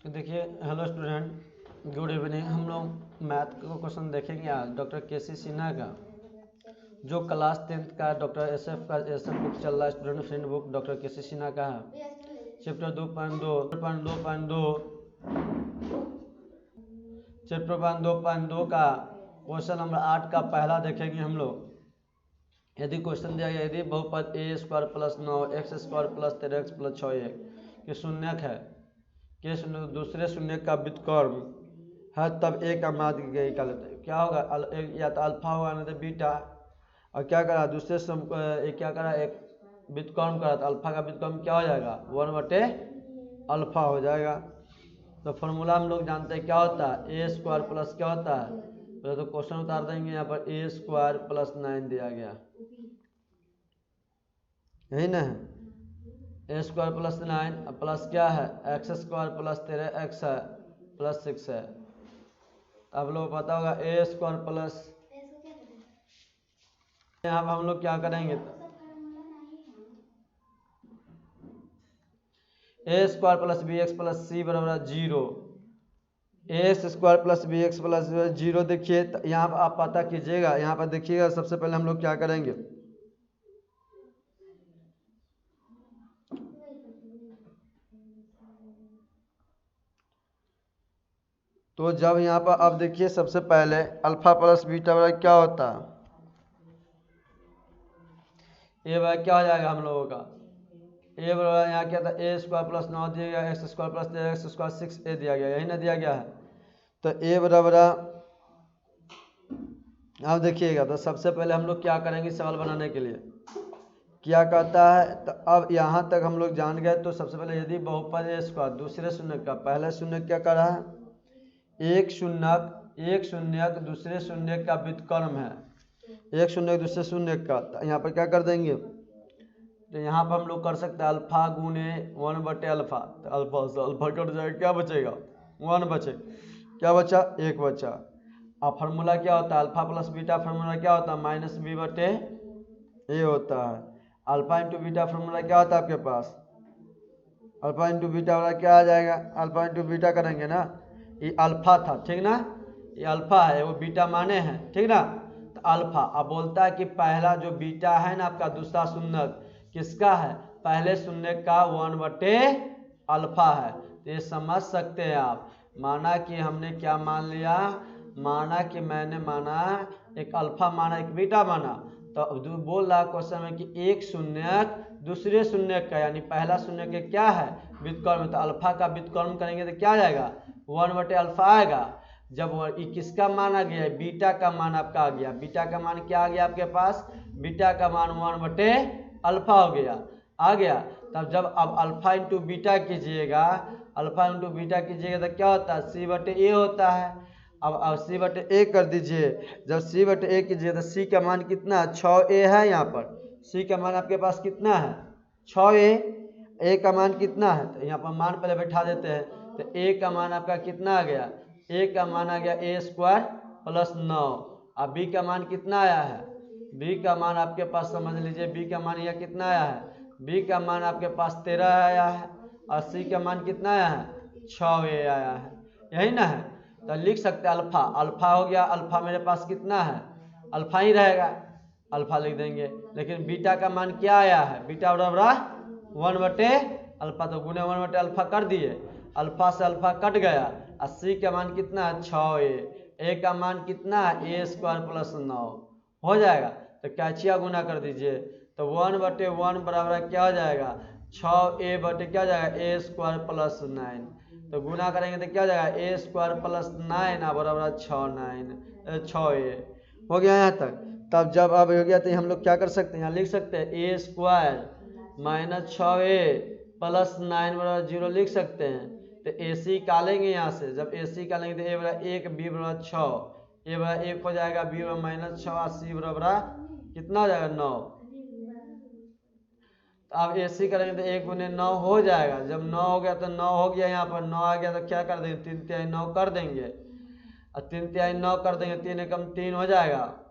देखिए, hello student, good evening. हम लोग मैथ का क्वेश्चन देखेंगे आज डॉक्टर के.सी. सिन्हा का, जो क्लास 10th का डॉक्टर एस.एफ. का एस.एफ. बुक चल रहा है, student friend book doctor KC. Sinha का है। चैप्टर 2.2 चैप्टर 2.2 का क्वेश्चन नंबर 8 का पहला देखेंगे हम लोग। यदि क्वेश्चन दिया गया, यदि बहुपद a square plus 9 x square plus 13 x plus 6 के शून्यक है, के शून्य दूसरे शून्य का व्युत्क्रम है, तब ए का मान निकाल लेते हैं। क्या होगा? या तो अल्फा होगा नहीं तो बीटा। और क्या करा दूसरे क्या करा, एक व्युत्क्रम करा, तो अल्फा का व्युत्क्रम क्या हो जाएगा? 1/अल्फा हो जाएगा। तो फॉर्मूला हम लोग जानते हैं क्या होता है, ए स्क्वायर प्लस क्या होता है। तो क्वेश्चन उतार देंगे, यहाँ पर ए स्क्वायर प्लस 9 दिया गया, यही ना है। ए स्क्वायर प्लस 9 प्लस क्या है, एक्स स्क्वायर प्लस 13 एक्स है प्लस 6 है। आप लोग पता होगा ए स्क्वायर प्लस, यहाँ पर हम लोग क्या करेंगे, a square plus b x plus c बराबर 0, a square plus b x plus 0। देखिए यहाँ पर आप पता कीजिएगा, यहाँ पर देखिएगा, सबसे पहले हम लोग क्या करेंगे, तो जब यहाँ पर अब देखिए सबसे पहले अल्फा प्लस बीटा बराबर क्या होता है, ए बराबर क्या हो जाएगा हम लोगों का, ए बराबर यहाँ क्या था, ए स्क्वायर प्लस 9 दिया गया, x square plus 13 x square 6 दिया गया, यही ना दिया गया है। तो ए बराबर, अब देखिएगा, तो सबसे पहले हम लोग क्या करेंगे सवाल बनाने के लिए, क्या कहता है। तो अब यहाँ तक हम लोग जान गए। तो सबसे पहले यदि बहुपद ए स्क्वायर दूसरे शून्य का, पहला शून्य क्या कर रहा है, एक शून्यक दूसरे शून्य का व्युत्क्रम है, एक शून्य दूसरे शून्य का। तो यहाँ पर क्या कर देंगे, तो यहाँ पर हम लोग कर सकते हैं अल्फा गुने 1/अल्फा। तो अल्फा से अल्फा कट जाएगा, क्या बचेगा, 1 बचे, क्या बचा, 1 बचा। अब फार्मूला क्या होता है, अल्फा प्लस बीटा फार्मूला क्या होता है, -b/a होता है। अल्फा इंटू बीटा फार्मूला क्या होता है आपके पास, अल्फा इंटू बीटा वाला क्या आ जाएगा, अल्फा इंटू बीटा करेंगे ना, ये अल्फा था, ठीक ना, ये अल्फा है, वो बीटा माने हैं, ठीक ना। तो अल्फा अब बोलता है कि पहला जो बीटा है ना आपका, दूसरा शून्य किसका है, पहले शून्य का 1/अल्फा है। तो ये समझ सकते हैं आप, माना कि हमने क्या मान लिया, माना कि मैंने माना एक अल्फा माना एक बीटा माना। तो बोल रहा क्वेश्चन में कि एक शून्य दूसरे शून्य का, यानी पहला शून्य के क्या है, व्युत्क्रम। तो अल्फा का व्युत्क्रम करेंगे तो क्या आ जाएगा, 1/अल्फा आएगा। जब ये किसका मान आ गया, बीटा का मान आपका आ गया, बीटा का मान क्या आ गया आपके पास, बीटा का मान 1/अल्फा हो गया, आ गया। तब जब अब अल्फा इंटू बीटा कीजिएगा, अल्फा इंटू बीटा कीजिएगा तो क्या होता है, c/a होता है। अब c/a कर दीजिए, जब c/a कीजिए तो c का मान कितना है, 6a है। यहाँ पर c का मान आपके पास कितना है, 6a, a का मान कितना है, तो यहाँ पर मान पहले बैठा देते हैं। तो a का मान आपका कितना आ गया, a का मान आ गया a स्क्वायर प्लस 9। अब b का मान कितना आया है, b का मान आपके पास समझ लीजिए, b का मान यह कितना आया है, b का मान आपके पास 13 आया है, और c का मान कितना आया है, 6a आया है, यही ना है। तो लिख सकते हैं अल्फा, अल्फा हो गया, अल्फा मेरे पास कितना है, अल्फा ही रहेगा, अल्फा लिख देंगे। लेकिन बीटा का मान क्या आया है, बीटा बराबर 1/अल्फा, तो गुने 1/अल्फा कर दिए, अल्फा से अल्फा कट गया। और सी का मान कितना है, 6a, ए का मान कितना है, a स्क्वायर प्लस 9 हो जाएगा। तो कैचिया गुना कर दीजिए, तो 1/1 बराबर क्या हो जाएगा, 6a क्या हो जाएगा, a स्क्वायर प्लस 9। तो गुना करेंगे तो क्या हो जाएगा, a स्क्वायर प्लस 9 बराबर 6a हो गया यहाँ तक। तब जब अब हो गया तो हम लोग क्या कर सकते हैं, यहाँ लिख सकते हैं a स्क्वायर -6a प्लस 9 बराबर 0 लिख सकते हैं। तो AC निकालेंगे यहाँ से, जब AC निकालेंगे तो a बराबर 1, b बराबर 6, a बराबर 1 हो जाएगा, b बराबर -6, c बराबर कितना हो जाएगा, 9। तो अब AC करेंगे तो 1 गुने 9 हो जाएगा, जब 9 हो गया तो 9 हो गया, यहाँ पर 9 आ गया तो क्या कर देंगे, 3 9 कर देंगे, और 3 9 कर देंगे, 3 एकम 3 हो जाएगा।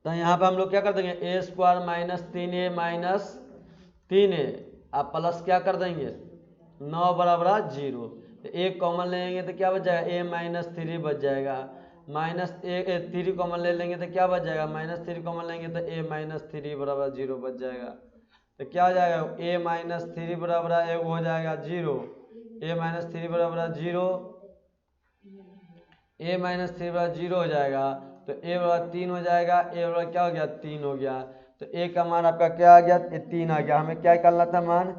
तो यहाँ पे हम लोग क्या कर देंगे, ए square minus 3a minus 3a, आप प्लस क्या कर देंगे 9 बराबर 0। तो एक कॉमन लेंगे तो क्या बच जाएगा, ए माइनस 3 बच जाएगा, माइनस ए 3 कॉमन ले लेंगे तो क्या बच जाएगा, माइनस 3 कॉमन लेंगे तो ए माइनस 3 बराबर 0 बच जाएगा। तो क्या हो जाएगा, ए माइनस 3 बराबर एक हो जाएगा 0, ए माइनस 3 बराबर 0, ए माइनस 3 बराबर 0 हो जाएगा। तो ए बराबर 3 हो जाएगा, ए बराबर क्या हो गया 3 हो गया। तो ए का मान आपका क्या आ गया, 3 आ गया। हमें क्या निकालना था मान,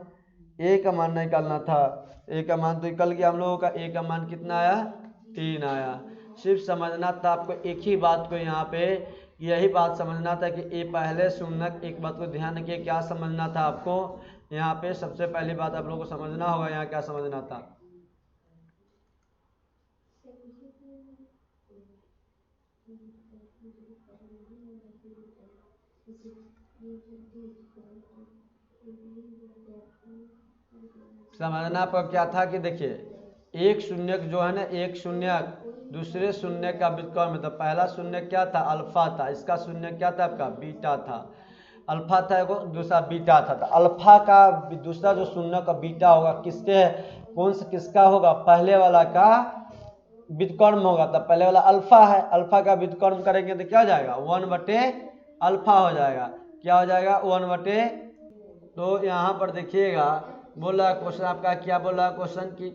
ए का मान निकालना था। ए का मान तो निकल गया हम लोगों का, ए का मान कितना आया 3 आया। सिर्फ समझना था आपको एक ही बात को, यहाँ पे यही बात समझना था कि ए पहले शून्यक, एक बात को ध्यान रखिए, क्या समझना था आपको यहाँ पे, सबसे पहली बात आप लोगों को समझना होगा यहाँ क्या समझना था। समझना पर क्या था कि देखिए एक शून्यक जो है ना, एक शून्यक दूसरे शून्य का व्युत्क्रम है। तो पहला शून्य क्या था, अल्फा था, इसका शून्य क्या था आपका बीटा था, अल्फा था एगो, दूसरा बीटा था। तो अल्फा का दूसरा जो शून्य का बीटा होगा किसके, कौन सा किसका होगा, पहले वाला का व्युत्क्रम होगा। तो पहले वाला अल्फा है, अल्फा का व्युत्क्रम करेंगे तो क्या हो जाएगा 1/अल्फा हो जाएगा। क्या हो जाएगा 1/। तो यहाँ पर देखिएगा बोल रहा क्वेश्चन आपका, क्या बोल रहा क्वेश्चन कि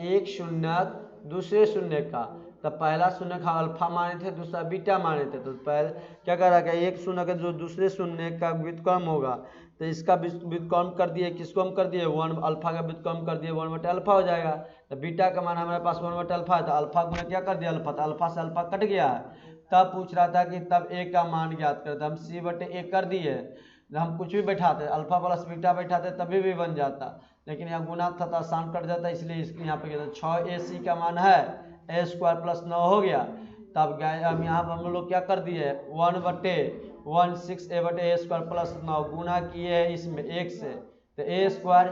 एक शून्य दूसरे शून्य का, तो पहला शून्य का अल्फा माने थे, दूसरा बीटा माने थे। तो पहले क्या कर रहा है, एक शून्य का जो दूसरे शून्य का व्युत्क्रम होगा, तो इसका व्युत्क्रम कर दिए, किसको हम कर दिए 1 अल्फा का व्युत्क्रम कर दिए, 1/अल्फा हो जाएगा। तो बीटा का मान हमारे पास 1/अल्फा है, तो अल्फा को क्या कर दिया अल्फा, तो अल्फा से अल्फा कट गया है। तब पूछ रहा था कि तब ए का मान ज्ञात करते, हम c/a कर दिए, हम कुछ भी बैठाते अल्फा प्लस बीटा बैठाते तभी भी बन जाता, लेकिन यहाँ गुना था तो आसान कट जाता, इसलिए इसके यहाँ पे 6ac का मान है, ए स्क्वायर प्लस 9 हो गया। तब हम यहाँ पर हम लोग क्या कर दिए 1/16a स्क्वायर प्लस 9 गुना किए है इसमें 1 से, तो ए स्क्वायर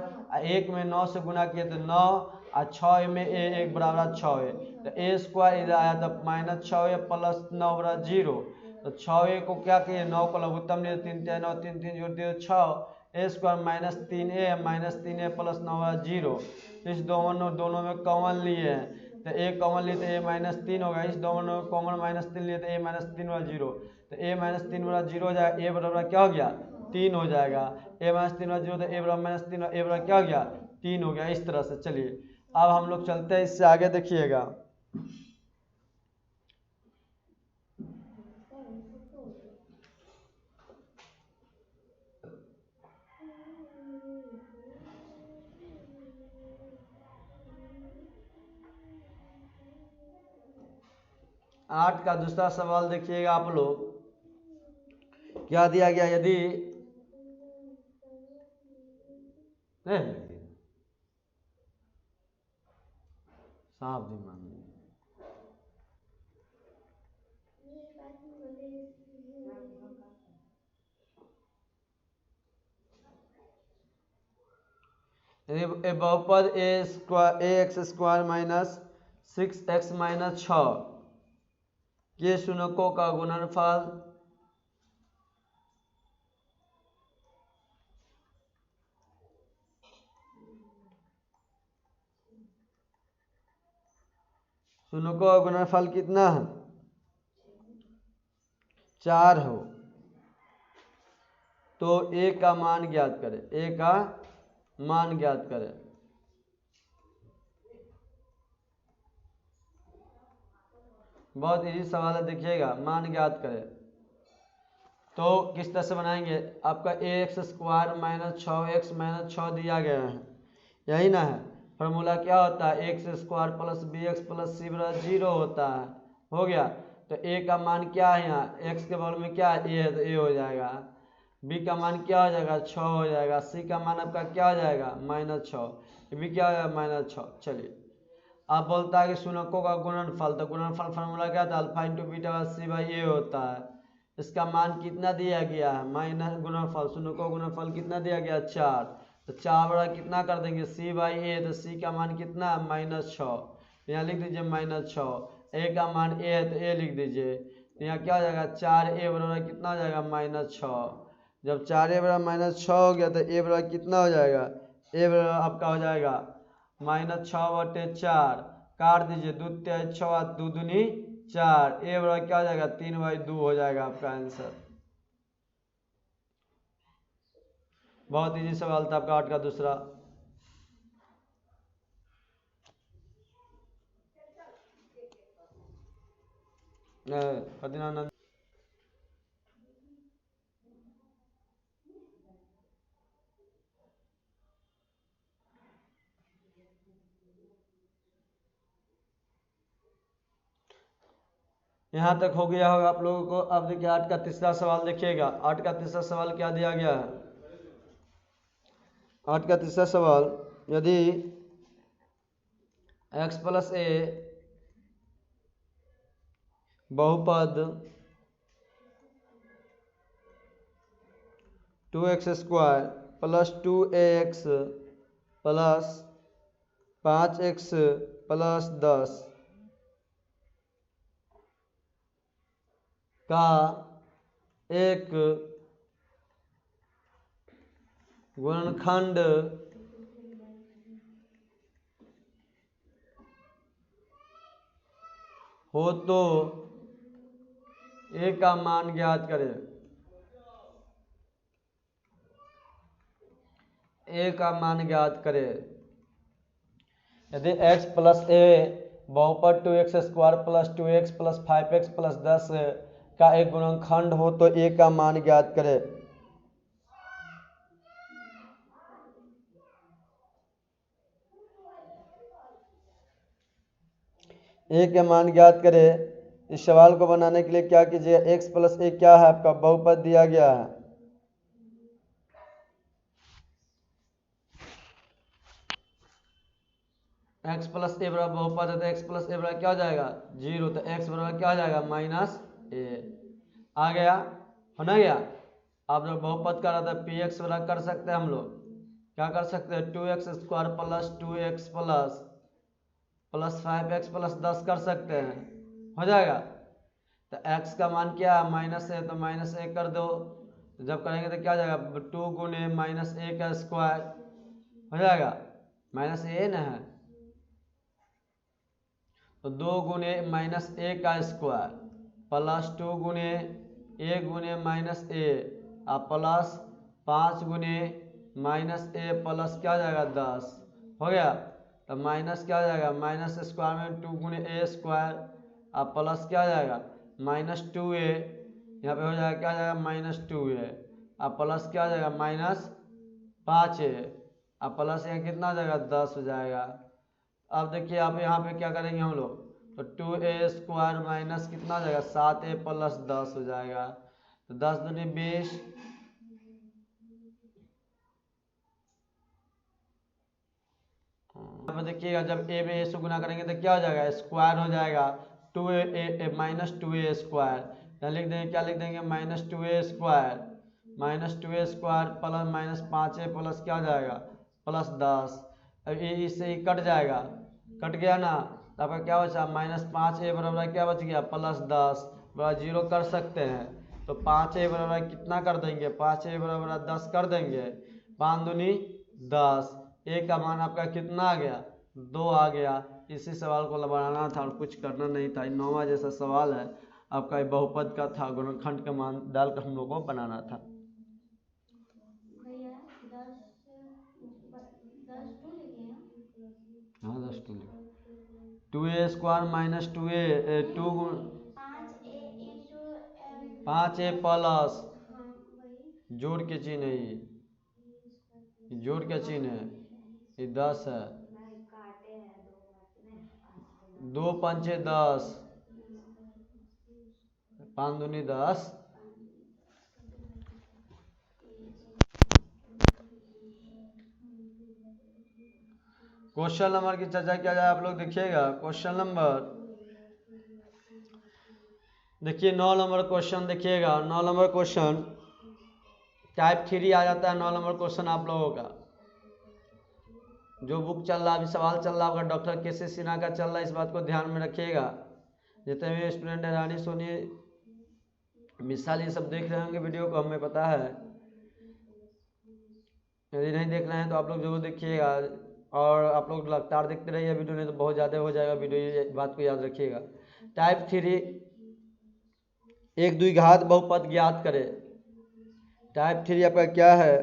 1 में 9 से गुना किए तो 9 और 6 में ए 1 बराबर 6 है। तो ए स्क्वायर इधर आया तो -6 प्लस 9 बराबर 0। तो 6a को क्या किए 9 को लघुत्तम लिए, 3 3 9 3 3 जोड़ दिए 6, ए स्क्वायर -3a प्लस 9 बराबर 0। इस दोनों में कॉमन लिए हैं, तो ए कॉमन लिए तो ए -3 होगा, इस दोनों में कॉमन -3 लिए तो ए -3 बराबर 0। तो ए -3 बराबर 0 हो जाएगा, ए बराबर क्या हो गया 3 हो जाएगा, ए -3 बराबर 0 तो ए बराबर -3, ए बराबर क्या हो गया 3 हो गया। इस तरह से चलिए अब हम लोग चलते हैं इससे आगे, देखिएगा 8 का दूसरा सवाल देखिएगा आप लोग, क्या दिया गया, यदि साफ दिमाग में बहुपद ax square minus 6x minus 6 के शून्यकों का गुणनफल शून्यकों का गुणनफल कितना है 4 हो, तो a का मान ज्ञात करें, a का मान ज्ञात करें। बहुत इजी सवाल है, देखिएगा मान ज्ञात करें तो किस तरह से बनाएंगे, आपका ax square minus 6x minus 6 दिया गया है, यही ना है। फॉर्मूला क्या होता है x square plus b x plus c बराबर 0 होता है, हो गया। तो a का मान क्या है, यहाँ x के बगल में क्या है a है तो a हो जाएगा, b का मान क्या हो जाएगा 6 हो जाएगा, c का मान आपका क्या हो जाएगा -6, b क्या हो जाएगा -6। चलिए अब बोलता है कि शून्यकों का गुणनफल, तो गुणनफल फार्मूला क्या था alpha into beta c by a होता है। इसका मान कितना दिया गया है माइनस गुणनफल, शून्यकों गुणनफल कितना दिया गया 4, तो 4 कितना कर देंगे c/a, तो c का मान कितना है -6, यहाँ लिख दीजिए -6। a का मान a है तो a लिख दीजिए, तो यहाँ क्या हो जाएगा 4a बराबर कितना हो जाएगा -6। जब 4a बराबर -6 हो गया तो a बराबर कितना हो जाएगा, a बराबर आपका हो जाएगा -6/4, काट दीजिए 2 तेज 6 2 दूनी 4, a बराबर क्या हो जाएगा 3/2 हो जाएगा आपका आंसर। बहुत इजी सवाल था आपका 8 का दूसरा। पतिनानंद यहाँ तक हो गया होगा आप लोगों को। अब देखिए 8 का तीसरा सवाल देखिएगा। 8 का तीसरा सवाल क्या दिया गया है। 8 का तीसरा सवाल, यदि x + a बहुपद 2x² + 2ax + 5x + 10 का एक गुणनखंड हो तो a का मान ज्ञात करें। a का मान ज्ञात करें। यदि x + a बहुपद 2x² + 2x + 5x + 10 का एक गुणनखंड हो तो a का मान ज्ञात करें। a के मान ज्ञात करें। इस सवाल को बनाने के लिए क्या कीजिए, x + a क्या है आपका बहुपद दिया गया है। x + a बराबर बहुपद है तो x + a बराबर क्या हो जाएगा 0, तो x बराबर क्या हो जाएगा -a। आ गया, हो ना गया। आप लोग बहुपद कर रहा था px बराबर कर सकते हैं हम लोग, क्या कर सकते हैं 2x² + 2x + 5x + 10 कर सकते हैं, हो जाएगा। तो x का मान क्या है -a, तो -a कर दो। जब करेंगे तो क्या हो जाएगा 2 × -a का स्क्वायर हो जाएगा, -a ना है तो 2 × -a का square + 2 × a × -a plus 5 × -a plus क्या हो जाएगा 10, हो गया। तो माइनस क्या हो जाएगा माइनस स्क्वायर में 2 × a² प्लस क्या हो जाएगा -2a, यहाँ पे हो जाएगा क्या हो जाएगा -2a प्लस क्या हो जाएगा -5a प्लस यहाँ कितना हो जाएगा 10 हो जाएगा। अब देखिए आप यहाँ पे क्या करेंगे हम लोग, तो 2a² माइनस कितना हो जाएगा 7a + 10 हो जाएगा, तो 10 दूनी 20, यहाँ पे देखिएगा जब a में a से गुना करेंगे तो क्या हो जाएगा स्क्वायर हो जाएगा 2a -2a², यहाँ लिख देंगे क्या लिख देंगे -2a² प्लस -5a प्लस क्या हो जाएगा +10। अब ये इससे ही कट जाएगा, कट गया ना, तो आपका क्या बचा -5a बराबर क्या बच गया +10 बराबर 0 कर सकते हैं। तो 5a बराबर कितना कर देंगे 5a बराबर 10 कर देंगे, 5 दूनी 10, a का मान आपका कितना आ गया 2 आ गया। इसी सवाल को बनाना था और कुछ करना नहीं था। 9वां जैसा सवाल है आपका, बहुपद का था, गुणनखंड का मान डालकर हम लोगों को बनाना था। हाँ 10 2a² - 2a 2 5a प्लस जोड़ के चिन्ह है, ये जोड़ के चिन्ह है, ये 10 है, 2 × 5 = 10, 5 दूनी 10। क्वेश्चन नंबर की चर्चा किया जाए, आप लोग देखिएगा। क्वेश्चन नंबर देखिए 9 नंबर क्वेश्चन देखिएगा। 9 नंबर क्वेश्चन टाइप 3 आ जाता है 9 नंबर क्वेश्चन आप लोगों का। जो बुक चल रहा है, अभी सवाल चल रहा होगा डॉक्टर के सिन्हा का चल रहा है, इस बात को ध्यान में रखिएगा। जितने भी स्टूडेंट है, रानी सोनी मिसाल, ये सब देख रहे होंगे वीडियो को, हमें पता है। यदि नहीं देख रहे हैं तो आप लोग जरूर देखिएगा, और आप लोग लगातार देखते रहिए वीडियो, नहीं तो बहुत ज़्यादा हो जाएगा वीडियो, ये बात को याद रखिएगा। टाइप 3 एक द्विघात बहुपद ज्ञात करें। टाइप 3 आपका क्या है,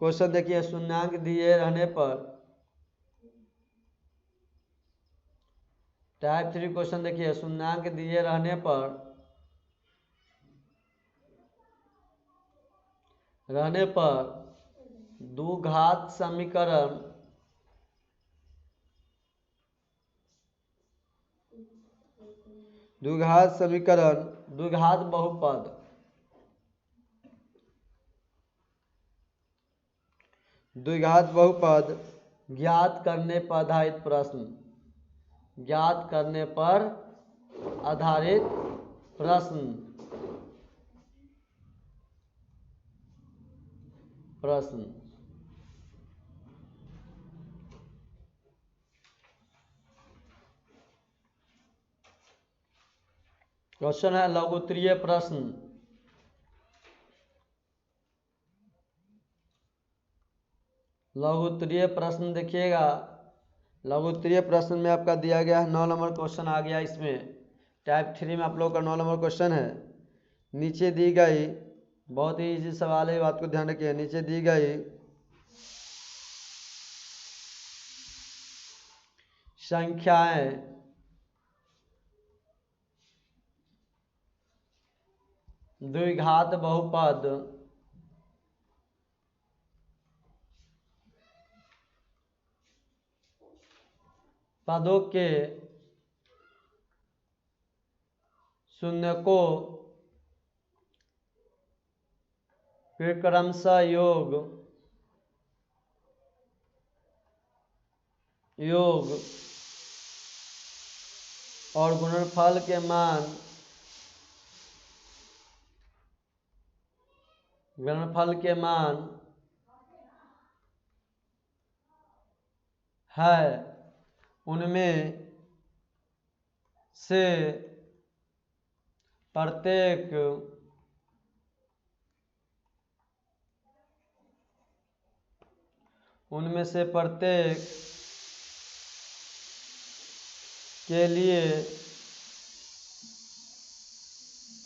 क्वेश्चन देखिए, शून्यांक दिए रहने पर, टाइप 3 क्वेश्चन देखिए, शून्यांक दिए रहने पर द्विघात समीकरण द्विघात बहुपद ज्ञात करने पर आधारित प्रश्न, ज्ञात करने पर आधारित प्रश्न क्वेश्चन है लघुत्तरीय प्रश्न। लघुत्तरीय प्रश्न देखिएगा, लघुत्तरीय प्रश्न में आपका दिया गया है 9 नंबर क्वेश्चन आ गया इसमें। टाइप 3 में आप लोग का 9 नंबर क्वेश्चन है। नीचे दी गई, बहुत ही इजी सवाल है, बात को ध्यान रखिए। नीचे दी गई संख्याएं द्विघात बहुपद पदों के शून्यकों के क्रमशः योग और गुणनफल के मान है, उनमें से प्रत्येक के लिए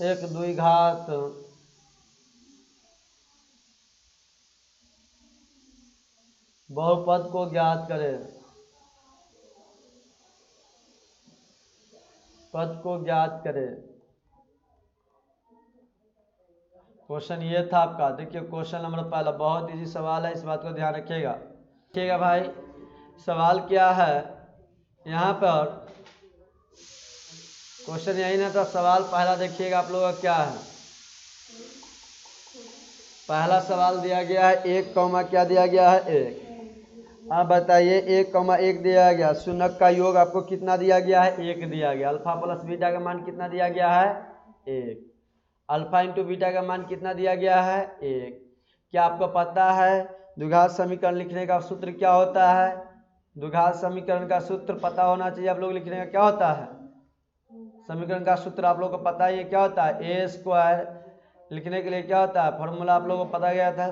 एक द्विघात बहुपद को ज्ञात करें। क्वेश्चन ये था आपका। देखिए क्वेश्चन नंबर पहला बहुत इजी सवाल है, इस बात को ध्यान रखिएगा भाई। सवाल क्या है यहाँ पर, क्वेश्चन यही ना था। सवाल पहला देखिएगा आप लोगों का क्या है। पहला सवाल दिया गया है 1 कौमा क्या दिया गया है 1। अब बताइए 1,1 दिया गया, शून्यक का योग आपको कितना दिया गया है 1 दिया गया। अल्फा प्लस बीटा का मान कितना दिया गया है 1। अल्फा इंटू बीटा का मान कितना दिया गया है 1। क्या आपको पता है द्विघात समीकरण लिखने का सूत्र क्या होता है? द्विघात समीकरण का सूत्र पता होना चाहिए आप लोग। लिखने का क्या होता है समीकरण का सूत्र आप लोग को पता है, ये क्या होता है ए स्क्वायर। लिखने के लिए क्या होता है फॉर्मूला आप लोगों को पता गया था।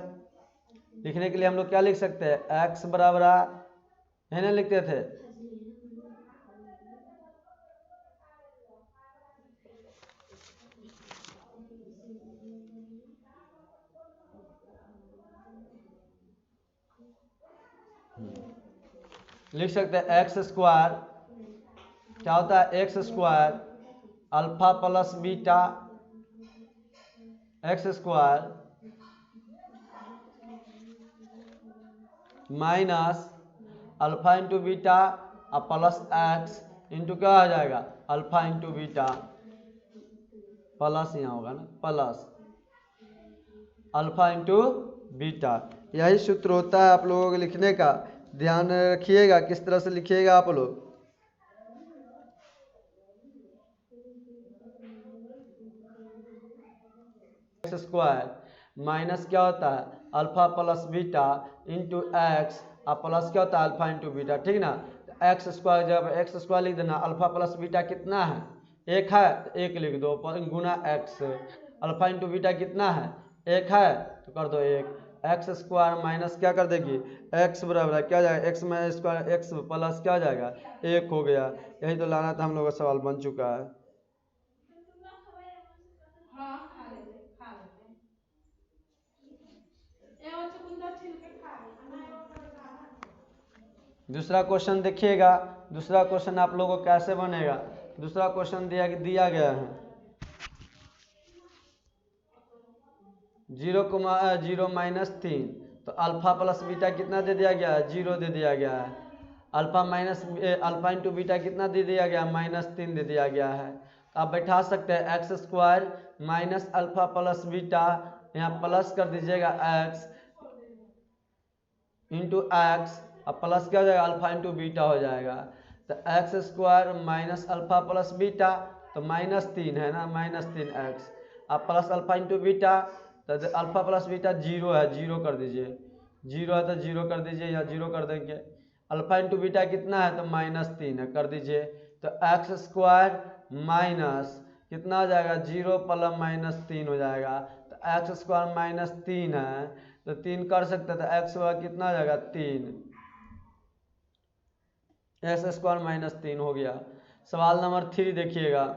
लिखने के लिए हम लोग क्या लिख सकते हैं एक्स बराबर है ना, लिखते थे। लिख सकते हैं एक्स स्क्वायर, क्या होता है x square alpha plus beta x square minus alpha into beta और प्लस एक्स इंटू क्या हो जाएगा अल्फा इंटू बीटा, प्लस यहाँ होगा ना, प्लस अल्फा इंटू बीटा। यही सूत्र होता है आप लोगों को लिखने का। ध्यान रखिएगा किस तरह से लिखिएगा आप लोग। एक्स स्क्वायर माइनस क्या होता है alpha plus beta into x अब प्लस क्या होता है अल्फा इंटू बीटा, ठीक ना। एक्स स्क्वायर, जब एक्स स्क्वायर लिख देना, अल्फा प्लस बीटा कितना है, एक है तो एक लिख दो, गुना एक्स। अल्फा इंटू बीटा कितना है, एक है तो कर दो एक। एक्स स्क्वायर माइनस क्या कर देगी, एक्स बराबर है क्या जाएगा, x minus square x plus क्या जाएगा, एक हो गया। यही तो लाना था हम लोग का सवाल बन चुका है। दूसरा क्वेश्चन देखिएगा, दूसरा क्वेश्चन आप लोगों को कैसे बनेगा। दूसरा क्वेश्चन दिया गया है 0, -3, तो अल्फा प्लस बीटा कितना दे दिया गया है, 0 दे दिया गया है। अल्फा इंटू बीटा कितना दे दिया गया, -3 दे दिया गया है। आप बैठा सकते हैं x square minus alpha plus beta, यहाँ प्लस कर दीजिएगा एक्स इंटू एक्स, अब प्लस क्या हो जाएगा, अल्फा इंटू बीटा हो जाएगा। तो x square minus alpha plus beta, तो -3 है ना, -3 एक्स, अब प्लस अल्फा इंटू बीटा, तो अल्फा प्लस बीटा 0 है, 0 कर दीजिए, 0 है तो 0 कर दीजिए या 0 कर देंगे। अल्फा इंटू बीटा कितना है, तो -3 है, कर दीजिए। तो एक्स स्क्वायर माइनस कितना हो जाएगा, 0 प्लस -3 हो जाएगा। तो एक्स स्क्वायर -3 है तो 3 कर सकते, तो एक्स कितना हो जाएगा 3, एक्स स्क्वायर -3 हो गया। सवाल नंबर 3 देखिएगा,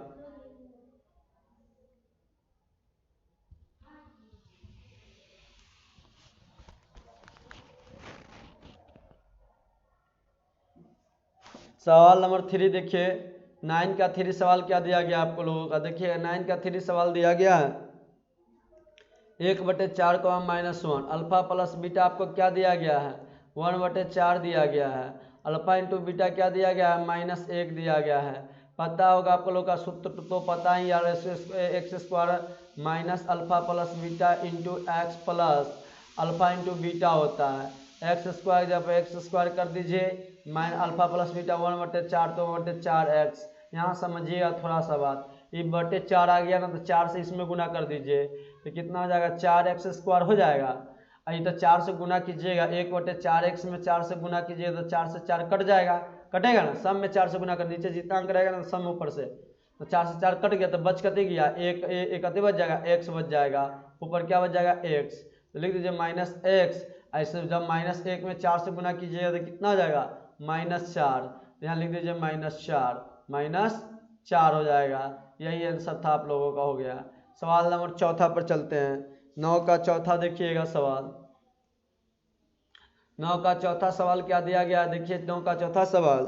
सवाल नंबर 3 देखिए। 9 का 3 सवाल क्या दिया गया आपको लोगों का, देखिए 9 का 3 सवाल दिया गया है 1/4 -1, अल्फा प्लस बीटा आपको क्या दिया गया है, 1/4 दिया गया है। अल्फा इंटू बीटा क्या दिया गया है, -1 दिया गया है। पता होगा आपको लोग का सूत्र तो पता ही यार, x square minus alpha plus beta into x plus alpha into beta होता है। एक्स स्क्वायर जब एक्स स्क्वायर कर दीजिए माइन अल्फा प्लस बीटा 1/4 तो 1/4 एक्स। यहाँ समझिएगा थोड़ा सा बात, ये 1/4 आ गया ना, तो 4 से इसमें गुना कर दीजिए तो कितना हो जाएगा, 4x स्क्वायर हो जाएगा। ये तो 4 से गुना कीजिएगा, 1/4x में 4 से गुना कीजिएगा तो 4 से 4 कट जाएगा, कटेगा ना, सब में 4 से गुना कर नीचे जितना अंक रहेगा ना सब में ऊपर से, तो 4 से 4 कट गया तो बच कते गया, एक कते बच जाएगा, x बच जाएगा, ऊपर क्या बच जाएगा x, तो लिख दीजिए -x। ऐसे जब -1 में 4 से गुना कीजिएगा तो कितना हो जाएगा, -4, यहाँ लिख दीजिए -4 हो जाएगा। यही आंसर था आप लोगों का, हो गया। सवाल नंबर 4 पर चलते हैं। 9 का 4 देखिएगा सवाल, 9 का 4 सवाल क्या दिया गया है, देखिए 9 का 4 सवाल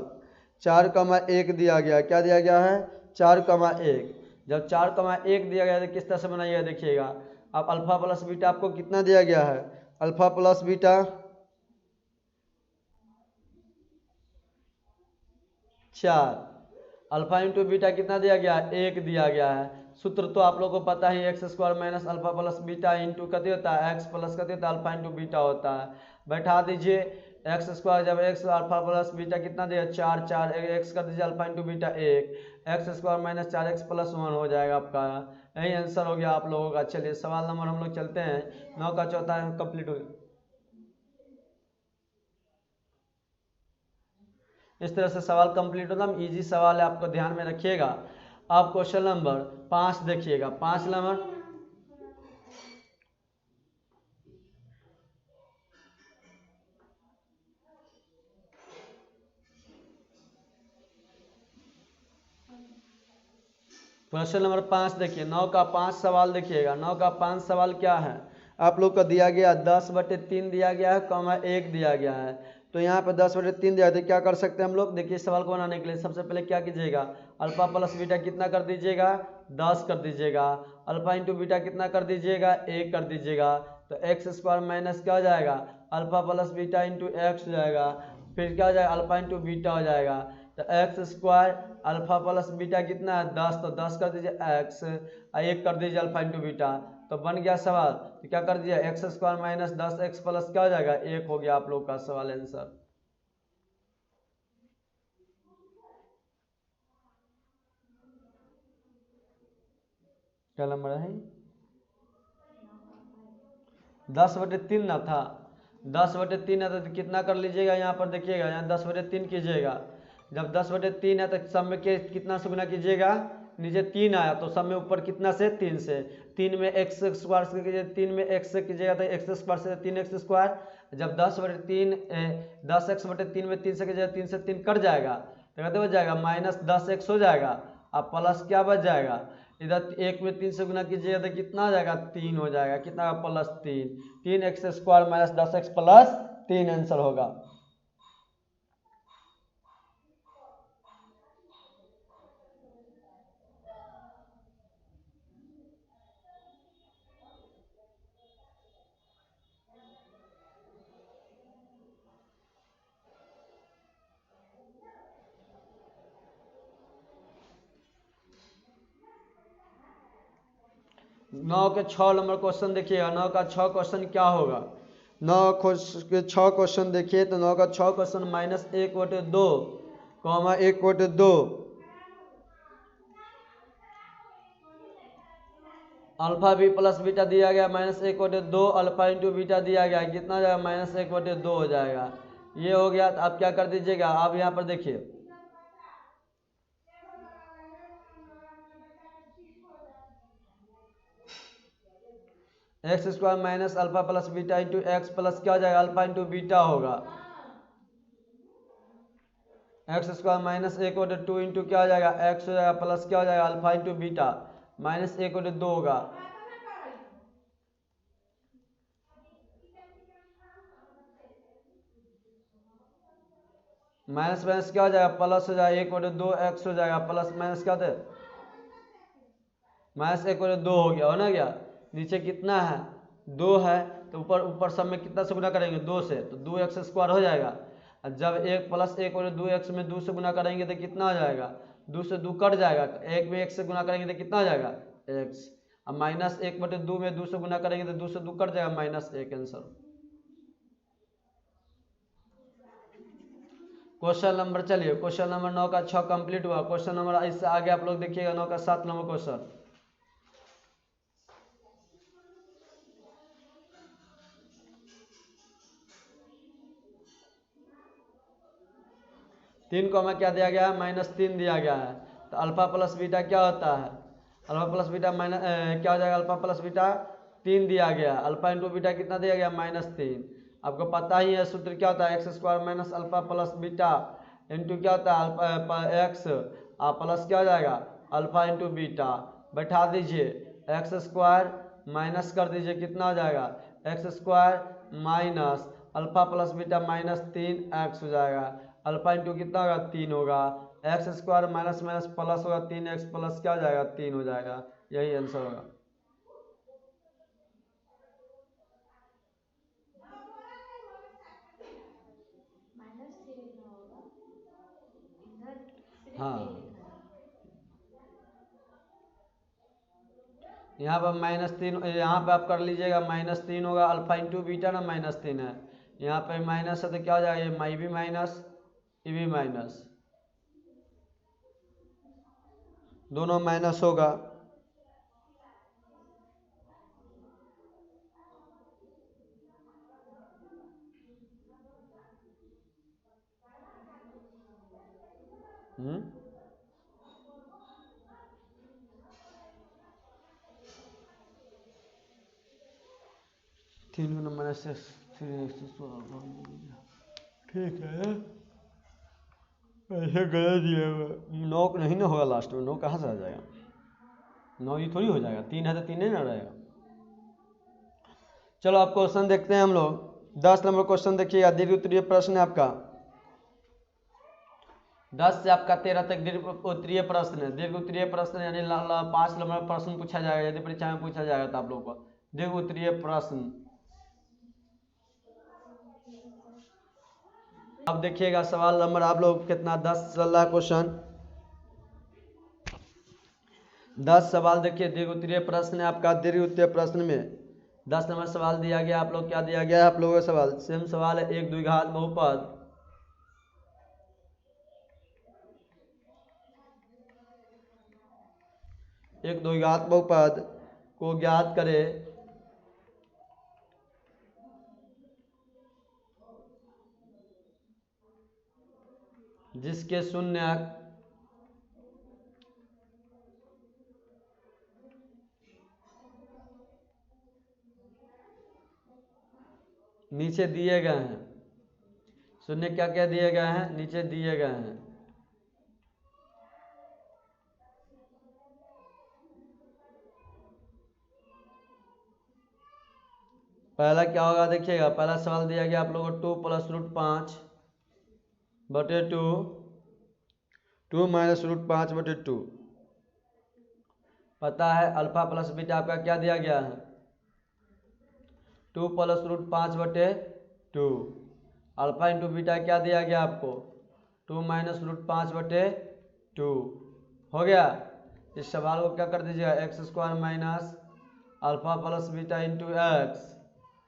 4,1 दिया गया, क्या दिया गया है, 4,1। जब 4,1 दिया गया तो किस तरह से बनाइएगा देखिएगा। अब अल्फा प्लस बीटा आपको कितना दिया गया है, alpha plus beta 4, alpha into beta कितना दिया गया है, 1 दिया गया है। सूत्र तो आप लोगों को पता ही, x square minus alpha plus beta into कते होता है, एक्स प्लस कते होता है, अल्फा इंटू बीटा होता है। बैठा दीजिए एक्स स्क्वायर जब एक्स अल्फा प्लस बीटा कितना दिया, 4, 4 एक्स कर दीजिए, alpha into beta 1, x square minus 4x + 1 हो जाएगा आपका। यही आंसर हो गया आप लोगों का। चलिए सवाल नंबर हम लोग चलते हैं, 9 का 4 कंप्लीट हो गया। इस तरह से सवाल कंप्लीट होता है, इजी सवाल है, आपको ध्यान में रखिएगा। अब क्वेश्चन नंबर 5 देखिएगा, 5 नंबर क्वेश्चन नंबर 5 देखिए, 9 का 5 सवाल देखिएगा। 9 का 5 सवाल क्या है, आप लोग का दिया गया 10/3 दिया गया है, कॉमा 1 दिया गया है। तो यहाँ पे 10/3 दिया है, तो क्या कर सकते हैं हम लोग, देखिए सवाल को बनाने के लिए सबसे पहले क्या कीजिएगा, अल्फा प्लस बीटा कितना कर दीजिएगा, 10 कर दीजिएगा, अल्फा इंटू बीटा कितना कर दीजिएगा, 1 कर दीजिएगा। तो एक्स स्क्वायर माइनस क्या हो जाएगा, alpha plus beta into x हो जाएगा, फिर क्या हो जाएगा, अल्फा इंटू बीटा हो जाएगा। तो x square alpha plus beta कितना है 10, तो 10 कर दीजिए एक्स, 1 कर दीजिए अल्फा इंटू बीटा, तो बन गया सवाल। तो क्या कर दिया, x square minus 10x plus क्या हो जाएगा, 1 हो गया आप लोग का सवाल आंसर। क्या नंबर है, 10/3 ना था, 10/3 है तो कितना कर लीजिएगा, यहाँ पर देखिएगा, यहाँ 10/3 कीजिएगा। जब 10/3 है तो सब में के कितना से गुना कीजिएगा, नीचे 3 आया तो सब में ऊपर कितना से 3 से, 3 में x स्क्वायर से कीजिए, 3 में x से कीजिएगा तो x स्क्वायर से 3x स्क्वायर। जब 10/3 10x/3 में 3 से कीजिएगा, 3 से 3 कट जाएगा तो कहते हो जाएगा -10x हो जाएगा। अब प्लस क्या बच जाएगा, इधर 1 में 3 से गुना कीजिएगा तो कितना हो जाएगा, 3 हो जाएगा, कितना +3, 3x² - 10x + 3 आंसर होगा। 9 के 6 नंबर क्वेश्चन देखिएगा। 9 का 6 क्वेश्चन क्या होगा, 9 के 6 क्वेश्चन देखिए तो 9 का 6 question -1/2, 1/2 alpha B plus beta दिया गया, -1/2 अल्फा इंटू बीटा दिया गया, कितना हो जाएगा, -1/2 हो जाएगा। ये हो गया। तो आप क्या कर दीजिएगा, आप यहाँ पर देखिए x² - alpha plus beta into x plus क्या हो जाएगा, अल्फा इंटू बीटा होगा। x² - 1/2 इंटू क्या हो जाएगा, x हो जाएगा प्लस क्या हो जाएगा, अल्फा इंटू बीटा -1/2 होगा। माइनस माइनस क्या हो जाएगा, प्लस हो जाएगा, 1/2 x हो जाएगा, प्लस माइनस क्या थे, -1/2 हो गया, हो ना गया। नीचे कितना है, 2 है, तो ऊपर ऊपर सब में कितना से गुना करेंगे, 2 से, तो 2x² हो जाएगा। और जब 1 + 1/2x में 2 से गुना करेंगे तो कितना हो जाएगा, 2 से 2 कट जाएगा, 1 में 1 से गुना करेंगे तो कितना हो जाएगा, x। अब -1/2 में 2 से गुना करेंगे तो 2 से 2 कट जाएगा, -1 आंसर। क्वेश्चन नंबर, चलिए क्वेश्चन नंबर 9 का 6 कंप्लीट हुआ। क्वेश्चन नंबर इससे आगे आप लोग देखिएगा 9 का 7 नंबर क्वेश्चन। तीन को हमें क्या दिया गया है, -3 दिया गया है। तो अल्फा प्लस बीटा क्या होता है, अल्फा प्लस बीटा क्या हो जाएगा, अल्फा प्लस बीटा 3 दिया गया है। अल्फा इंटू बीटा कितना दिया गया, -3। आपको पता ही है सूत्र क्या होता है, x² - alpha plus beta into क्या होता है, अल्फा एक्स प्लस क्या हो जाएगा, अल्फा इंटू बीटा। बैठा दीजिए, x² माइनस कर दीजिए, कितना हो जाएगा, x² minus alpha plus beta -3x हो जाएगा। अल्फा इंटू कितना होगा, 3 होगा। x² माइनस माइनस प्लस होगा, 3x प्लस क्या हो जाएगा, 3 हो जाएगा। यही आंसर होगा। हाँ, यहाँ पर -3, यहाँ पे आप कर लीजिएगा, -3 होगा, अल्फा इंटू बीटा ना -3 है, यहाँ पे माइनस है तो क्या हो जाएगा, ये माई भी माइनस, ई भी माइनस, दोनों माइनस होगा। हम्म, 3 नंबर से ठीक है, ऐसे गलत दिया 9 नहीं ना होगा, लास्ट में 9 कहाँ से आ जाएगा, 9 ही थोड़ी हो जाएगा, 3 है तो 3 नहीं ना रहेगा। चलो आप क्वेश्चन देखते हैं हम लोग। 10 नंबर क्वेश्चन देखिएगा, दीर्घ उत्तरीय प्रश्न है आपका। 10 से आपका 13 तक दीर्घ उत्तरीय प्रश्न है। दीर्घ उत्तरीय प्रश्न यानी 5 नंबर प्रश्न पूछा जाएगा, यदि परीक्षा में पूछा जाएगा तो आप लोगों को दीर्घ उत्तरीय प्रश्न। अब देखिएगा सवाल नंबर आप लोग कितना, 10 चल रहा है क्वेश्चन। 10 सवाल देखिए, दीर्घ उत्तरीय प्रश्न है आपका। दीर्घ उत्तरीय प्रश्न में 10 नंबर सवाल दिया गया, आप लोग क्या दिया गया है आप लोगों का सवाल, सेम सवाल है, एक द्विघात बहुपद, एक द्विघात बहुपद को ज्ञात करें जिसके शून्य नीचे दिए गए हैं। शून्य क्या क्या दिए गए हैं, नीचे दिए गए हैं। पहला क्या होगा देखिएगा, पहला सवाल दिया गया आप लोगों को 2 प्लस रूट 5 बटे 2, 2 माइनस रूट 5 बटे 2। पता है अल्फा प्लस बीटा आपका क्या दिया गया है, 2 प्लस रूट 5 बटे 2। अल्फा इंटू बीटा क्या दिया गया आपको, 2 माइनस रूट 5 बटे 2। हो गया। इस सवाल को क्या कर दीजिएगा, x square minus alpha plus beta into x,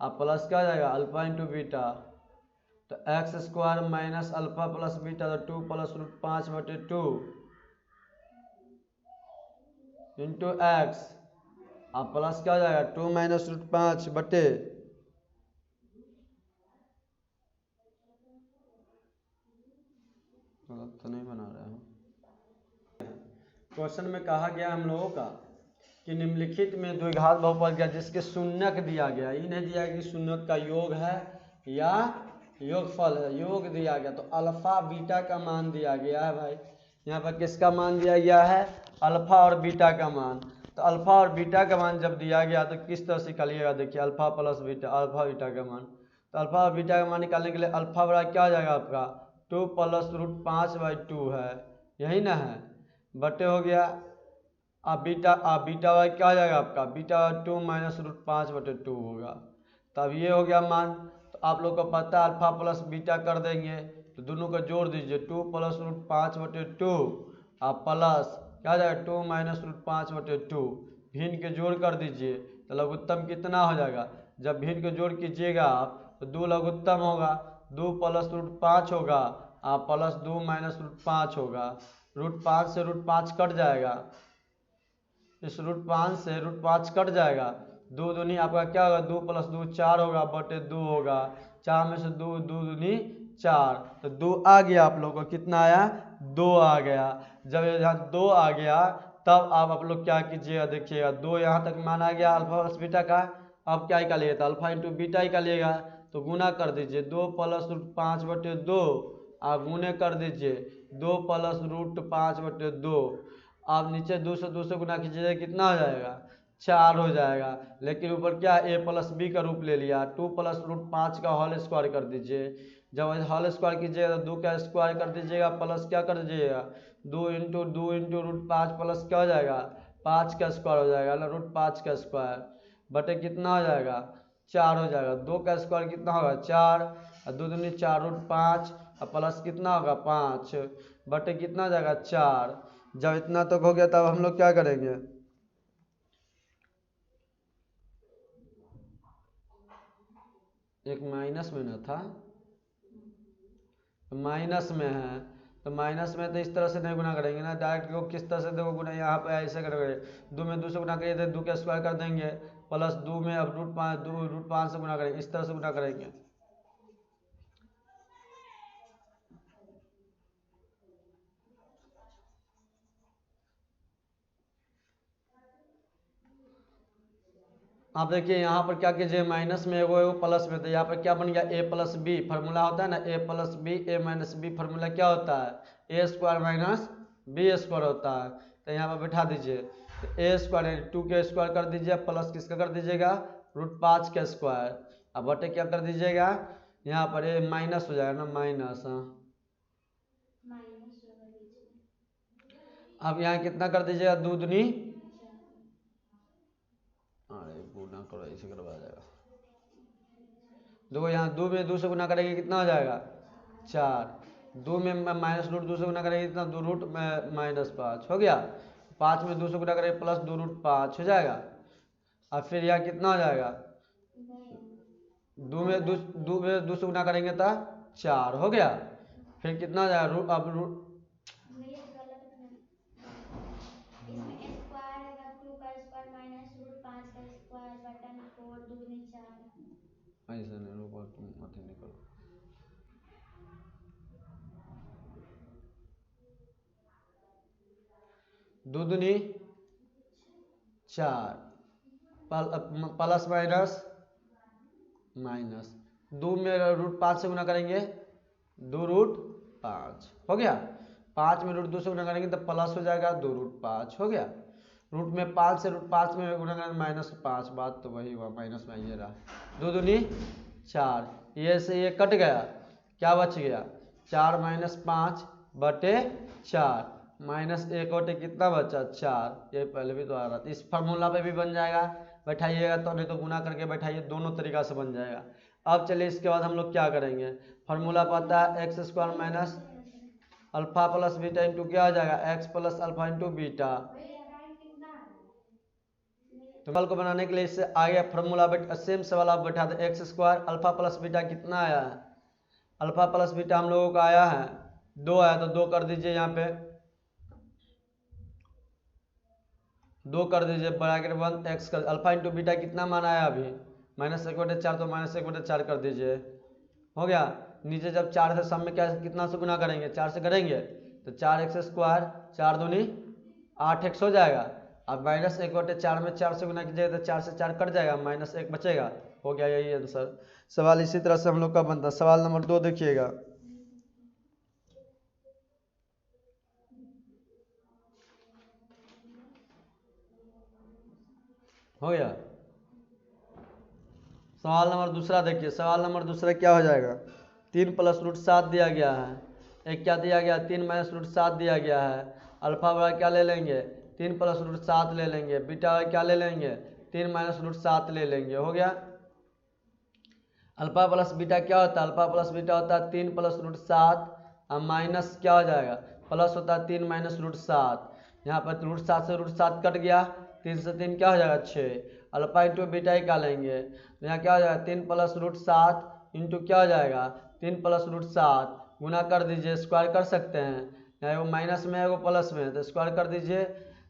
अब प्लस क्या हो जाएगा अल्फा इंटू बीटा, तो x square minus alpha plus beta तो 2 प्लस रूट 5 बटे 2 इंटू एक्स, अब प्लस क्या हो जाएगा 2 माइनस रूट 5 बटे, तो नहीं बना रहे हैं। क्वेश्चन में कहा गया हम लोगों का कि निम्नलिखित में द्विघात बहुपद का जिसके शून्यक दिया गया, ये नहीं दिया कि शून्यक का योग है या योगफल है, योग दिया गया तो अल्फा बीटा का मान दिया गया है भाई। यहाँ पर किसका मान दिया गया है, अल्फा और बीटा का मान। तो अल्फा और बीटा का मान जब दिया गया तो किस तरह से निकालिएगा, देखिए alpha plus beta, alpha beta का मान। तो अल्फा और बीटा का मान निकालने के लिए अल्फा बड़ा क्या हो जाएगा आपका 2 प्लस रूट 5 बाई 2 है, यही ना है, बटे हो गया अब बीटा वाई क्या हो जाएगा आपका, बीटा 2 माइनस रूट 5 बटे 2 होगा। तब ये हो गया मान। तो आप लोग को पता है अल्फा प्लस बीटा कर देंगे तो दोनों को जोड़ दीजिए, 2 प्लस रूट 5 बटे 2 आप प्लस क्या हो जाएगा 2 माइनस रूट 5 बटे 2, भिन्न के जोड़ कर दीजिए तो लघुत्तम कितना हो जाएगा। जब भिन्न के जोड़ कीजिएगा आप तो 2 लघुत्तम होगा, 2 प्लस रूट 5 होगा आप प्लस 2 माइनस रूट 5 होगा, रूट 5 से रूट 5 कट जाएगा, इस रूट 5 से रूट 5 कट जाएगा, 2 दूनी आपका क्या होगा 2 प्लस 2 4 होगा बटे 2 होगा, 4 में से 2 2 दूनी 4, तो 2 आ गया आप लोग को, कितना आया 2 आ गया। जब यहाँ 2 आ गया तब आप लोग क्या कीजिएगा, देखिएगा 2 यहाँ तक माना गया अल्फा प्लस बीटा का, अब क्या निकालिएगा तो अल्फा इंटू बीटा ही निकालिएगा, तो गुना कर दीजिए 2 प्लस रूट 5 बटे 2 आप गुने कर दीजिए 2 प्लस रूट 5 बटे 2, आप नीचे 2 से 2 से गुना कीजिए कितना हो जाएगा 4 हो जाएगा। लेकिन ऊपर क्या ए प्लस बी का रूप ले लिया, 2 प्लस रूट 5 का होल स्क्वायर कर दीजिए, जब होल स्क्वायर कीजिएगा तो 2 का स्क्वायर कर दीजिएगा प्लस क्या कर दीजिएगा 2 इंटू रूट 5 प्लस क्या हो जाएगा 5 का स्क्वायर हो जाएगा ना, रूट 5 का स्क्वायर बटे कितना हो जाएगा 4 हो जाएगा, 2 का स्क्वायर कितना होगा 4 और 2 दूनी 4 रूट 5 और प्लस कितना होगा 5 बटे कितना हो जाएगा 4। जब इतना तक हो गया तब हम लोग क्या करेंगे, एक माइनस में ना था, तो माइनस में है, तो माइनस में तो इस तरह से नहीं गुना करेंगे ना, डायरेक्ट को किस तरह से देखो गुना, यहाँ पे ऐसे करेंगे 2 में 2 से गुना करिए तो 2 का स्क्वायर कर देंगे प्लस 2 में अब रूट 5 से गुना करेंगे, इस तरह से गुना करेंगे। आप देखिए यहाँ पर क्या कीजिए माइनस में एगो एगो प्लस में, तो यहाँ पर क्या बन गया ए प्लस बी, फार्मूला होता है ना ए प्लस बी, ए माइनस बी फार्मूला क्या होता है ए स्क्वायर माइनस बी स्क्वायर होता है। तो यहाँ पर बैठा दीजिए तो ए स्क्वायर 2 के स्क्वायर कर दीजिए प्लस किसका कर दीजिएगा रूट 5 के स्क्वायर, अब बटे क्या कर दीजिएगा यहाँ पर ए माइनस हो जाएगा ना माइनस, अब यहाँ कितना कर दीजिएगा 2 दूनी, अरे गुना करो ऐसे करवा जाएगा, देखो यहाँ 2 में 2 से गुना करेंगे कितना हो जाएगा 4, 2 में माइनस रूट 2 से गुना करेंगे कितना 2 रूट माइनस 5 हो गया, 5 में 2 से गुना करेंगे प्लस 2 रूट 5 हो जाएगा, अब फिर यहाँ कितना हो जाएगा 2 से गुना करेंगे तो 4 हो गया, फिर कितना हो जाएगा रूट अब रूट ऐसे नहीं रूट मत ही निकलो, 2 दूनी 4, प्लस माइनस माइनस, 2 में √5 से गुना करेंगे 2√5 हो गया। 5 में √2 से गुना करेंगे तो प्लस हो जाएगा 2√5 हो गया। रूट में 5 से √5 में गुना करेंगे -5, बात तो वही हुआ, माइनस में ये रहा। 2 दूनी 4, ये से ये कट गया, क्या बच गया 4 - 5 बटे 4 -1 बटे कितना बचा 4। ये पहले भी तो आ रहा था, इस फार्मूला पे भी बन जाएगा, बैठाइएगा तो, नहीं तो गुना करके बैठाइए, दोनों तरीका से बन जाएगा। अब चलिए इसके बाद हम लोग क्या करेंगे, फार्मूला पता है x² minus alpha plus beta into क्या हो जाएगा x plus alpha into beta. तो को बनाने के लिए इससे आगे फार्मूला सेम सवाल आप बैठा दे, x² अल्फा प्लस बीटा कितना आया है, अल्फा प्लस बीटा हम लोगों का आया है 2 आया, तो 2 कर दीजिए, यहाँ पे 2 कर दीजिए, ब्रैकेट 1 x कर, अल्फा इंटू बीटा कितना मान आया अभी -1/4, तो -1/4 कर दीजिए, हो गया। नीचे जब 4 से सब में क्या कितना से गुना करेंगे 4 से करेंगे तो 4x², 4 दूनी 8x हो जाएगा। अब -1/4 में 4 से गुना कीजिएगा तो 4 से 4 कट जाएगा, -1 बचेगा, हो गया यही आंसर। सवाल इसी तरह से हम लोग का बनता है। सवाल नंबर 2 देखिएगा, हो गया। सवाल नंबर दूसरा देखिए, सवाल नंबर दूसरा क्या हो जाएगा, 3 + √7 दिया गया है, एक क्या दिया गया 3 - √7 दिया गया है। अल्फा बड़ा क्या ले लेंगे 3 + √7 ले लेंगे, बीटा क्या ले लेंगे 3 - √7 ले लेंगे, हो गया। अल्फा प्लस बीटा क्या होता है, अल्फा प्लस बीटा होता है 3 + √7 और माइनस क्या हो जाएगा प्लस होता है 3 - √7। यहाँ पर √7 से √7 कट गया, 3 से 3 क्या हो जाएगा 6। अल्फा इंटू बीटा ही क्या लेंगे, यहाँ क्या हो जाएगा 3 + √7 इंटू क्या हो जाएगा 3 + √7 गुना कर दीजिए, स्क्वायर कर सकते हैं, यहाँ एगो माइनस में एगो प्लस में, तो स्क्वायर कर दीजिए,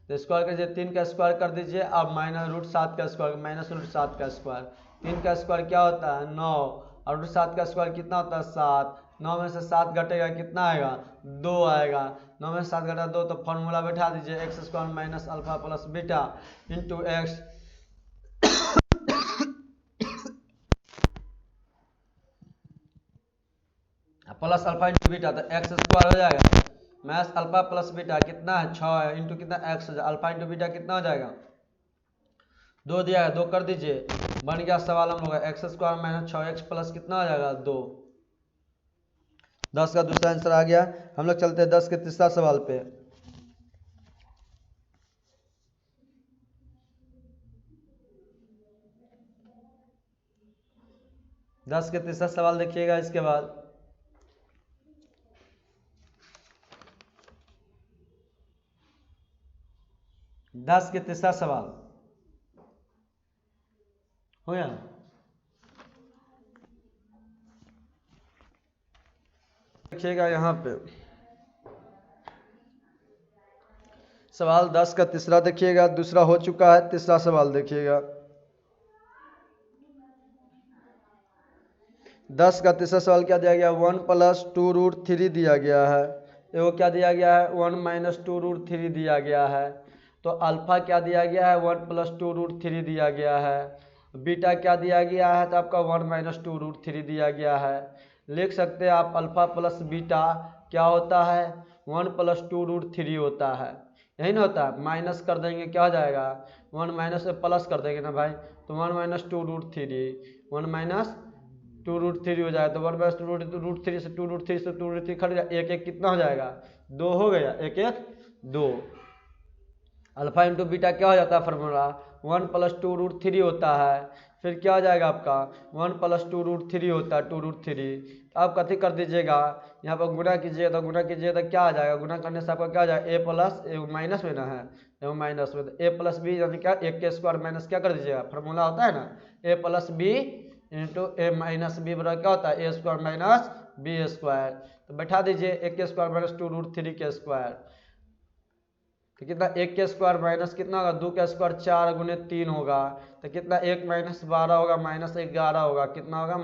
तो स्क्वायर कीजिए 3 का स्क्वायर कर दीजिए, अब -√7 का स्क्वायर -√7 का स्क्वायर, 3 का स्क्वायर क्या होता है 9 और √7 का स्क्वायर कितना होता है 7, 9 में से 7 घटेगा कितना आएगा 2 आएगा, 9 में से 7 घटा 2, तो फॉर्मूला बैठा दीजिए x² minus alpha plus beta into x plus alpha into beta, तो x² हो जाएगा मैथ अल्फा प्लस बीटा कितना है 6 है इंटू कितना x हो जाएगा, अल्फा इंटू बीटा कितना हो जाएगा 2 दिया है, 2 कर दीजिए, बन गया सवाल हम लोग x² माइनस 6x प्लस कितना हो जाएगा 2। 10 का दूसरा आंसर आ गया। हम लोग चलते हैं 10 के तीसरा सवाल पे। दस के तीसरा सवाल देखिएगा, इसके बाद 10 के तीसरा सवाल हो गया। देखिएगा यहाँ पे सवाल 10 का तीसरा देखिएगा, दूसरा हो चुका है, तीसरा सवाल देखिएगा। 10 का तीसरा सवाल क्या दिया गया 1 + 2√3 दिया गया है, एगो क्या दिया गया है 1 - 2√3 दिया गया है। तो अल्फा क्या दिया गया है 1 + 2√3 दिया गया है, बीटा क्या दिया गया है तो आपका 1 - 2√3 दिया गया है। लिख सकते हैं आप अल्फा प्लस बीटा क्या होता है 1 + 2√3 होता है, यही ना होता है, माइनस कर देंगे क्या हो जाएगा 1 माइनस प्लस कर देंगे ना भाई, तो 1 - 2√3 1 - 2√3 हो जाएगा, तो 1 - 2√3 से 2√3 से 2√3 खट जाएगा, एक एक कितना हो जाएगा 2 हो गया, एक एक 2। अल्फा इंटू बीटा क्या हो जाता है फार्मूला 1 + 2√3 होता है, फिर क्या हो जाएगा आपका 1 + 2√3 होता है 2√3। आप कथी कर दीजिएगा यहाँ पर गुना कीजिएगा, तो गुना कीजिएगा तो क्या आ जाएगा, गुना करने से आपका क्या आ जाएगा a प्लस माइनस में ना है एवं माइनस में, तो a + b यानी क्या 1 के स्क्वायर माइनस क्या कर दीजिएगा, फार्मूला होता है ना a + b into a - b बराबर क्या होता है a² माइनस b², तो बैठा दीजिए 1 के स्क्वायर माइनस 2√3 के स्क्वायर, तो कितना 1 के स्क्वायर माइनस कितना होगा 2 का स्क्वायर 4 गुने 3 होगा, तो कितना 1 - 12 होगा -11 होगा, कितना होगा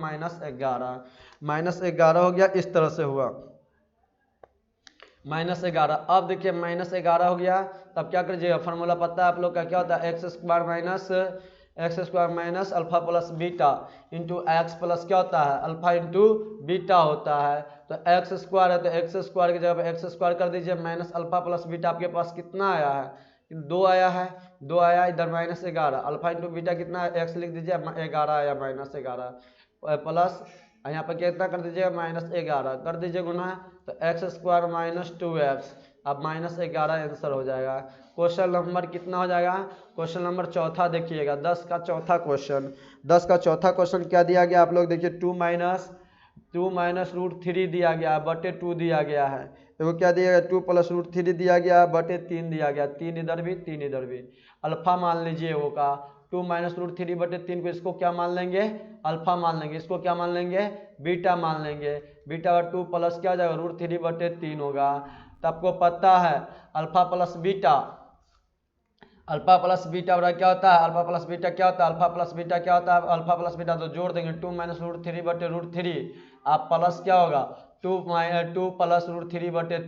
-11 हो गया, इस तरह से हुआ। -11। अब देखिए -11 हो गया, तब क्या करिएगा, फार्मूला पता है आप लोग का, क्या होता है x square minus alpha plus beta into x plus क्या होता है अल्फा इंटू बीटा होता है। तो एक्स स्क्वायर है तो एक्स स्क्वायर की जगह पर एक्स स्क्वायर कर दीजिए, माइनस अल्फा प्लस बीटा आपके पास कितना आया है, 2 आया है, 2 आया, इधर -11 अल्फा इंटू बीटा कितना है, एक्स लिख दीजिए, 11 आया -11 प्लस यहाँ पर कितना कर दीजिएगा, -11 कर दीजिए गुना, तो एक्स स्क्वायर माइनस 2x, अब -11 आंसर हो जाएगा। क्वेश्चन नंबर कितना हो जाएगा, क्वेश्चन नंबर चौथा देखिएगा, 10 का चौथा क्वेश्चन। 10 का चौथा क्वेश्चन क्या दिया गया आप लोग देखिए, 2 माइनस √3 दिया गया है बटे 2 दिया गया है। देखो क्या दिया गया, 2 + √3 दिया गया है बटे 3 दिया गया, 3 इधर भी 3 इधर भी। अल्फा मान लीजिए वो का 2 माइनस √3 बटे 3 को इसको क्या मान लेंगे, अल्फा मान लेंगे, इसको क्या मान लेंगे, बीटा मान लेंगे। बीटा का 2 प्लस क्या हो जाएगा, √3 बटे 3 होगा। तो आपको पता है अल्फा प्लस बीटा बराबर क्या होता है, अल्फा प्लस बीटा क्या होता है, अल्फा प्लस बीटा क्या होता है, अल्फा प्लस बीटा, तो जोड़ देंगे 2 माइनस √3 बटे √3, आप प्लस क्या होगा 2 प्लस √3 बटे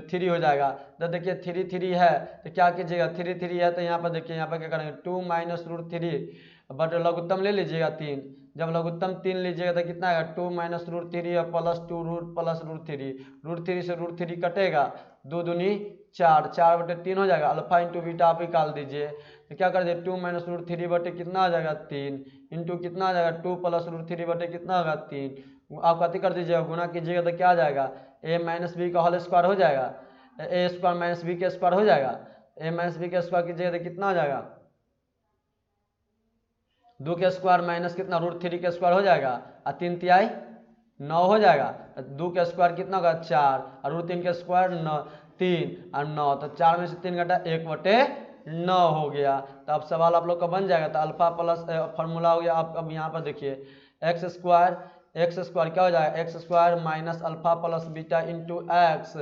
3 हो जाएगा। तो देखिए 3 है तो क्या कीजिएगा, 3 है तो यहाँ पर देखिए, यहाँ पर क्या करेंगे, 2 माइनस √3 बटे लघुत्तम ले लीजिएगा 3, जब लघुत्तम 3 लीजिएगा तो कितना आएगा, 2 माइनस √3 और प्लस 2 प्लस √3 से √3 कटेगा, 2 दूनी 4, 4 बटे 3 हो जाएगा। अल्फा इंटू बीटा आप निकाल दीजिए, तो क्या कर दीजिए, 2 माइनस √3 बटे कितना आ जाएगा 3 इंटू कितना आ जाएगा, 2 प्लस √3 बटे कितना होगा 3, आप कथी कर दीजिएगा, गुना कीजिएगा तो क्या आ जाएगा, a माइनस बी का होल स्क्वायर हो जाएगा, ए स्क्वायर माइनस बी के स्क्वायर हो जाएगा, a माइनस बी के स्क्वायर कीजिएगा तो कितना आ जाएगा, 2 के स्क्वायर माइनस कितना √3 के स्क्वायर हो जाएगा, और 3 तिहाई 9 हो जाएगा, 2 के स्क्वायर कितना होगा 4 और √3 के स्क्वायर 9 3 और 9, तो 4 में से 3 घटा 1/9 हो गया। तो अब सवाल आप लोग का बन जाएगा। तो अल्फा प्लस फार्मूला हो गया। अब यहाँ पर देखिए एक्स स्क्वायर क्या हो जाएगा, x square minus alpha plus beta into x,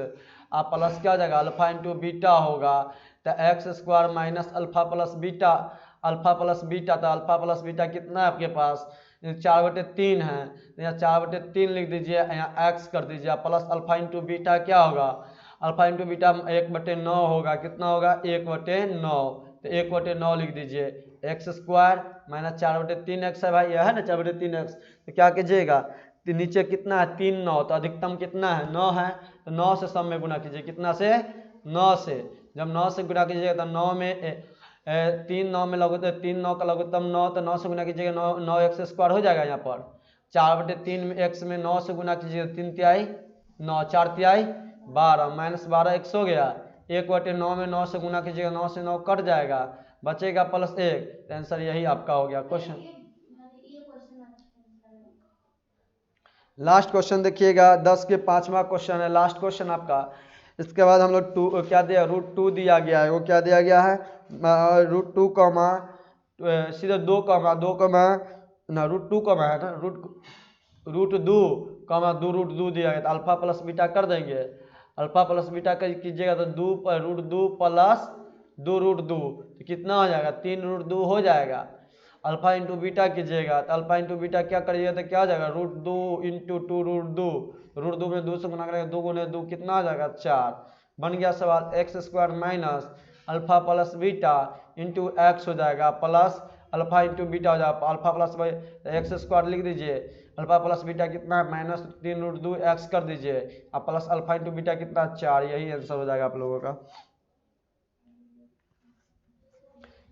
आप प्लस क्या हो जाएगा अल्फा इंटू बीटा होगा। तो x square minus alpha plus beta तो अल्फा प्लस बीटा कितना है आपके पास, 4/3 है, तो यहाँ 4/3 लिख दीजिए, यहाँ x कर दीजिए, प्लस अल्फा इंटू बीटा क्या होगा, अल्फा इंटू बीटा 1/9 होगा, कितना होगा 1/9, तो 1/9 लिख दीजिए। एक्स स्क्वायर माइनस 4/3x है भाई, यह है ना 4/3x, तो क्या कीजिएगा, तो नीचे कितना है 3 9, तो अधिकतम कितना है 9 है, तो 9 से सब में गुना कीजिए, कितना से 9 से, जब 9 से गुना कीजिएगा तो 9 में 3 9 में लघुत्तम 3 9 का लघुत्तम 9, तो 9 से गुना कीजिएगा 9 एक्स स्क्वायर हो जाएगा। यहाँ पर 4/3 में एक्स में 9 से गुना कीजिएगा, 3 तिहाई 9, 4 तिहाई 12, -12 एक्स हो गया, 1/9 में 9 से गुना कीजिएगा, 9 से 9 कट जाएगा, बचेगा +1, आंसर यही आपका हो गया। क्वेश्चन लास्ट क्वेश्चन देखिएगा, 10 के 5वां क्वेश्चन है, लास्ट क्वेश्चन आपका। इसके बाद हम लोग 2 क्या दिया, √2 दिया गया है, वो क्या दिया गया है, √2 कॉमा सीधे 2 कॉमा ना √2 कॉमा है ना √2 कॉमा 2 √2 दिया गया, तो अल्फा प्लस बीटा कर देंगे, अल्फा प्लस बीटा कीजिएगा तो 2 √2 प्लस 2 √2, तो कितना हो जाएगा 3 √2 हो जाएगा। अल्फा इंटू बीटा कीजिएगा तो अल्फा इंटू बीटा क्या करिएगा तो क्या हो जाएगा, √2 इंटू 2 √2 में 2 से गुना करेगा, 2 गुने 2 कितना आ जाएगा 4, बन गया सवाल। X square minus alpha plus beta into x हो जाएगा, प्लस अल्फा इंटू बीटा हो जाएगा, अल्फा प्लस एक्स स्क्वायर लिख दीजिए, अल्फा प्लस बीटा कितना है -3 √2 एक्स कर दीजिए, अब प्लस अल्फा इंटू बीटा कितना 4, यही आंसर हो जाएगा आप लोगों का।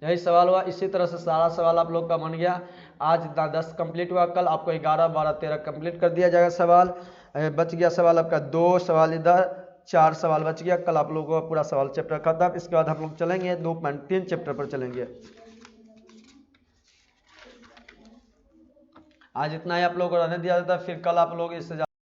यही सवाल हुआ। इसी तरह से सारा सवाल आप लोग का बन गया। आज 10 कंप्लीट हुआ, कल आपको 11 12 13 कंप्लीट कर दिया जाएगा सवाल। बच गया सवाल आपका 2 सवाल इधर, 4 सवाल बच गया। कल आप लोगों का पूरा सवाल चैप्टर खत्म। इसके बाद हम लोग चलेंगे 2.3 चैप्टर पर चलेंगे। आज इतना ही आप लोगों को रहने दिया जाता है, फिर कल आप लोग इससे